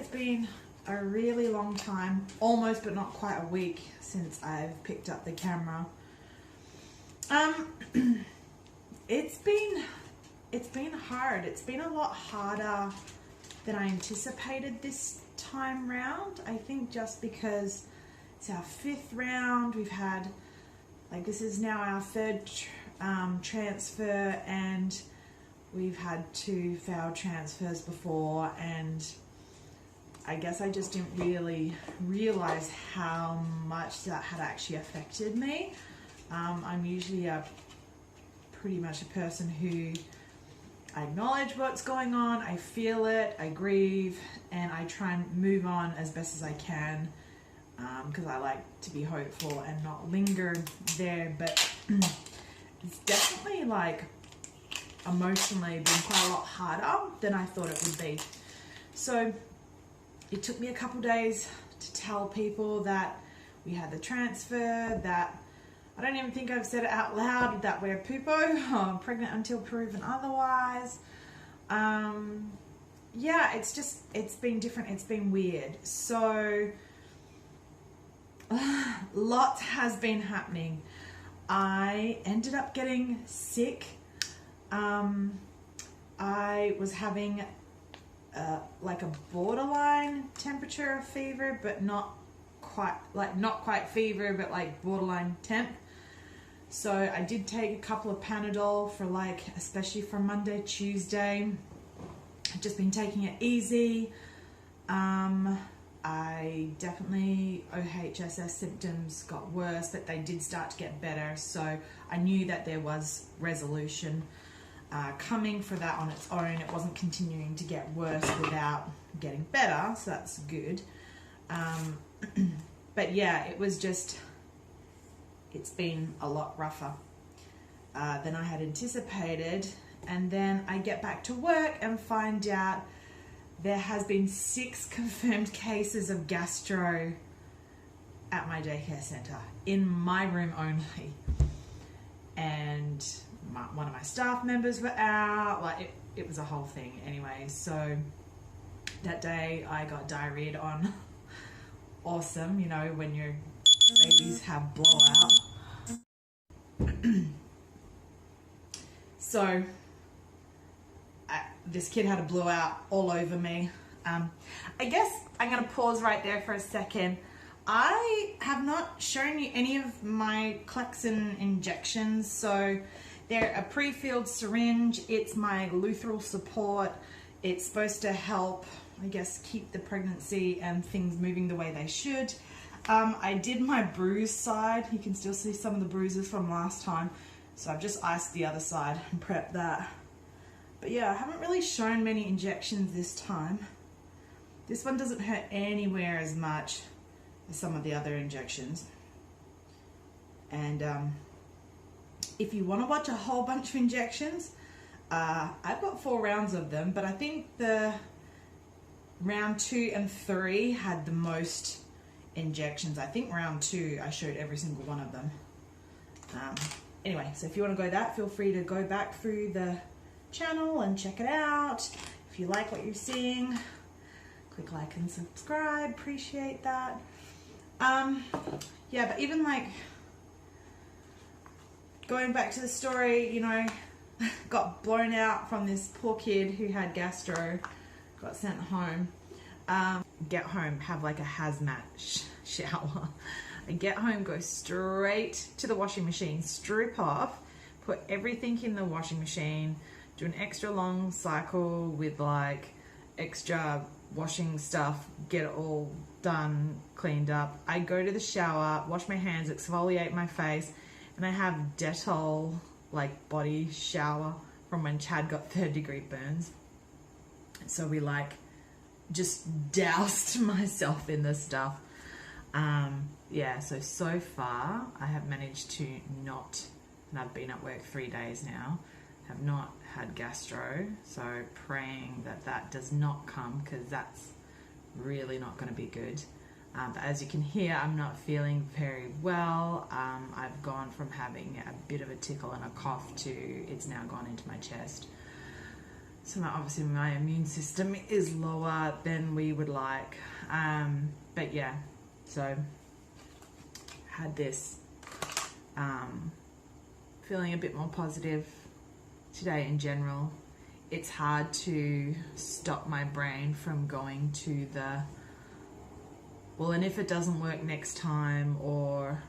it's been a really long time, almost but not quite a week since I've picked up the camera. It's been hard. It's been a lot harder than I anticipated this time round. I think just because it's our 5th round, we've had, like, this is now our 3rd transfer, and we've had 2 failed transfers before, and I guess I just didn't really realize how much that had actually affected me. I'm usually pretty much a person who I acknowledge what's going on, I feel it, I grieve, and I try and move on as best as I can, because I like to be hopeful and not linger there. But it's definitely, like, emotionally been quite a lot harder than I thought it would be. So it took me a couple days to tell people that we had the transfer, that I don't even think I've said it out loud, that we're poopo, pregnant until proven otherwise. Yeah, it's been different, it's been weird. So lots has been happening. I ended up getting sick. I was having like a borderline temperature of fever, but not quite fever, but like borderline temp. So I did take a couple of Panadol for, like, especially for Monday, Tuesday. I've just been taking it easy. I definitely, OHSS symptoms got worse, but they did start to get better. So I knew that there was resolution coming for that on its own. It wasn't continuing to get worse without getting better, so that's good. But yeah, it's been a lot rougher than I had anticipated. And then I get back to work and find out there has been 6 confirmed cases of gastro at my daycare centre, in my room only. And one of my staff members were out. Like, it was a whole thing anyway. So that day I got diarrhea on. Awesome, you know, when your babies have blowout. So this kid had a blowout all over me. I guess I'm going to pause right there for a second. I have not shown you any of my Clexin injections. So they're a pre-filled syringe. It's my luteal support. It's supposed to help, I guess, keep the pregnancy and things moving the way they should. I did my bruise side. You can still see some of the bruises from last time. So I've just iced the other side and prepped that. But yeah, I haven't really shown many injections this time. This one doesn't hurt anywhere as much as some of the other injections. And if you want to watch a whole bunch of injections, I've got 4 rounds of them, but I think the round 2 and 3 had the most injections. I think round 2 I showed every single one of them. Anyway, so if you want to go that, feel free to go back through the channel and check it out. If you like what you're seeing, click like and subscribe, appreciate that. Yeah, but even, like, going back to the story, you know, got blown out from this poor kid who had gastro, got sent home. Get home, have like a hazmat shower. I get home, go straight to the washing machine, strip off, put everything in the washing machine, do an extra long cycle with, like, extra washing stuff, get it all done, cleaned up. I go to the shower, wash my hands, exfoliate my face, and I have Dettol, like, body shower from when Chad got 3rd-degree burns. So we, like, just doused myself in this stuff. Yeah, so far I have managed to not, and I've been at work 3 days now, have not had gastro, so praying that that does not come, because that's really not going to be good. But as you can hear, I'm not feeling very well. I've gone from having a bit of a tickle and a cough to it's now gone into my chest. So obviously my immune system is lower than we would like. But yeah, so had this feeling a bit more positive today in general. It's hard to stop my brain from going to the, well, and if it doesn't work next time, or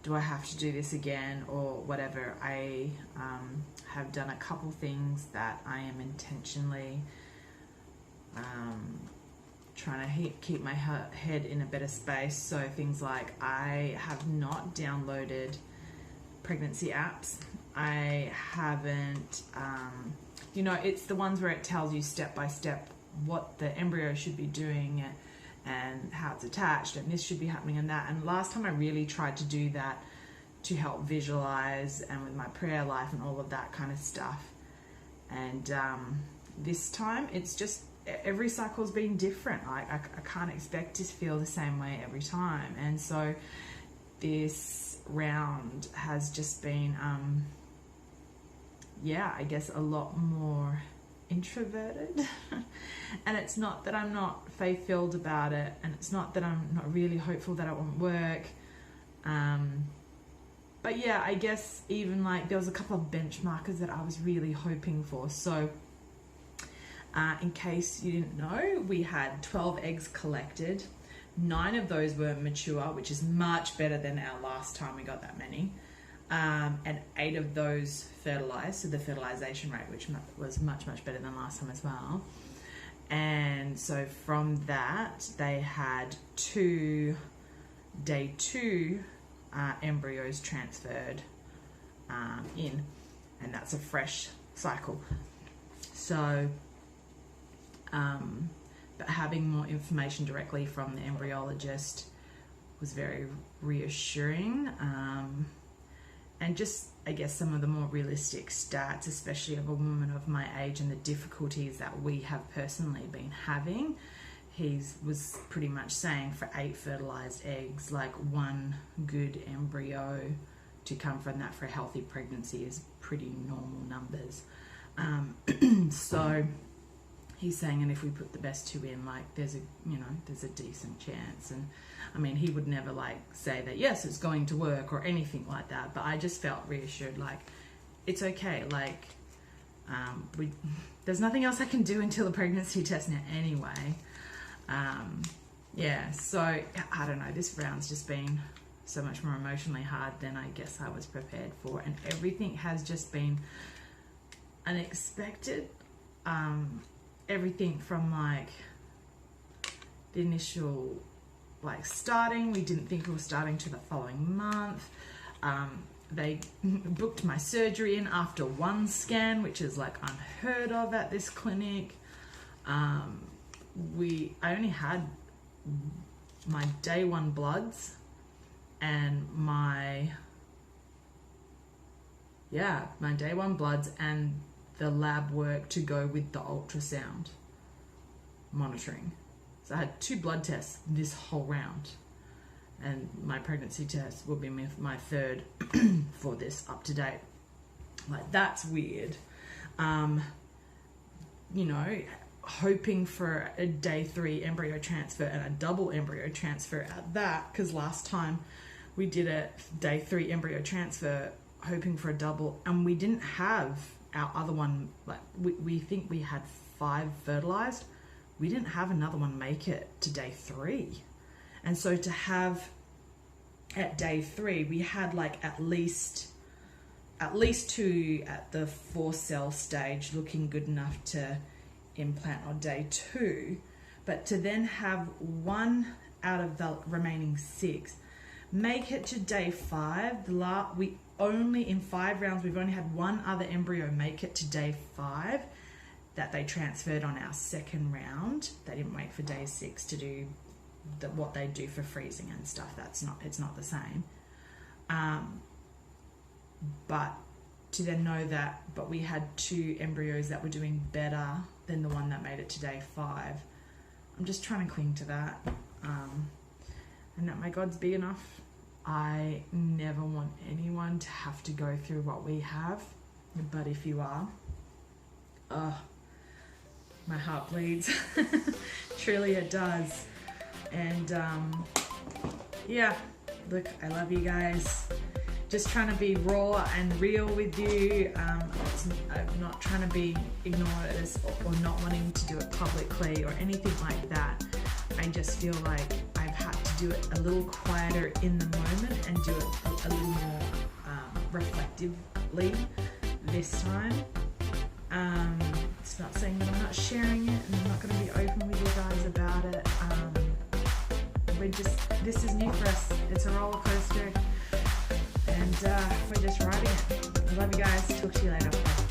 do I have to do this again, or whatever. I have done a couple things that I am intentionally trying to keep my head in a better space. So things like, I have not downloaded pregnancy apps. I haven't, you know, it's the ones where it tells you step by step what the embryo should be doing and how it's attached, and this should be happening and that. And last time I really tried to do that to help visualize and with my prayer life and all of that kind of stuff. And this time it's just, every cycle's been different. Like I can't expect to feel the same way every time. And so this round has just been, yeah, I guess a lot more introverted. And it's not that I'm not faith-filled about it, and it's not that I'm not really hopeful that it won't work. But yeah, I guess even like there was a couple of benchmarkers that I was really hoping for. So in case you didn't know, we had 12 eggs collected. 9 of those were mature, which is much better than our last time we got that many. And 8 of those fertilized, so the fertilization rate, which was much, much better than last time as well. And so from that, they had 2 day 2 embryos transferred in, and that's a fresh cycle. So but having more information directly from the embryologist was very reassuring. And just, I guess, some of the more realistic stats, especially of a woman of my age and the difficulties that we have personally been having. He was pretty much saying for 8 fertilized eggs, like 1 good embryo to come from that for a healthy pregnancy is pretty normal numbers. So he's saying, and if we put the best 2 in, like there's a decent chance. And I mean, he would never like say that yes, it's going to work or anything like that, but I just felt reassured, like it's okay, like there's nothing else I can do until the pregnancy test now anyway. Yeah, so I don't know, this round's just been so much more emotionally hard than I guess I was prepared for, and everything has just been unexpected. Everything from like the initial like starting, we didn't think we were starting to the following month. They booked my surgery in after 1 scan, which is like unheard of at this clinic. I only had my day 1 bloods and my day 1 bloods and the lab work to go with the ultrasound monitoring. So I had 2 blood tests this whole round, and my pregnancy test will be my 3rd for this up to date. Like, that's weird. You know, hoping for a day 3 embryo transfer and a double embryo transfer at that, because last time we did a day 3 embryo transfer hoping for a double, and we didn't have our other one. Like we think we had 5 fertilized. We didn't have another one make it to day 3. And so to have at day 3, we had like at least 2 at the 4-cell stage looking good enough to implant on day 2, but to then have 1 out of the remaining 6 make it to day 5. We only, in 5 rounds, we've only had 1 other embryo make it to day 5 that they transferred on our 2nd round. They didn't wait for day 6 to do what they do for freezing and stuff. It's not the same. But to then know that, but we had 2 embryos that were doing better than the one that made it to day 5. I'm just trying to cling to that. And that my God's big enough. I never want anyone to have to go through what we have. But if you are, my heart bleeds. Truly it does. And yeah, look, I love you guys. Just trying to be raw and real with you. I'm not trying to be ignorant or not wanting to do it publicly or anything like that. I just feel like I've had to do it a little quieter in the moment and do it a little more reflectively this time. It's not saying that I'm not sharing it and I'm not going to be open with you guys about it. This is new for us. It's a roller coaster and we're just riding it. I love you guys. Talk to you later. Bye.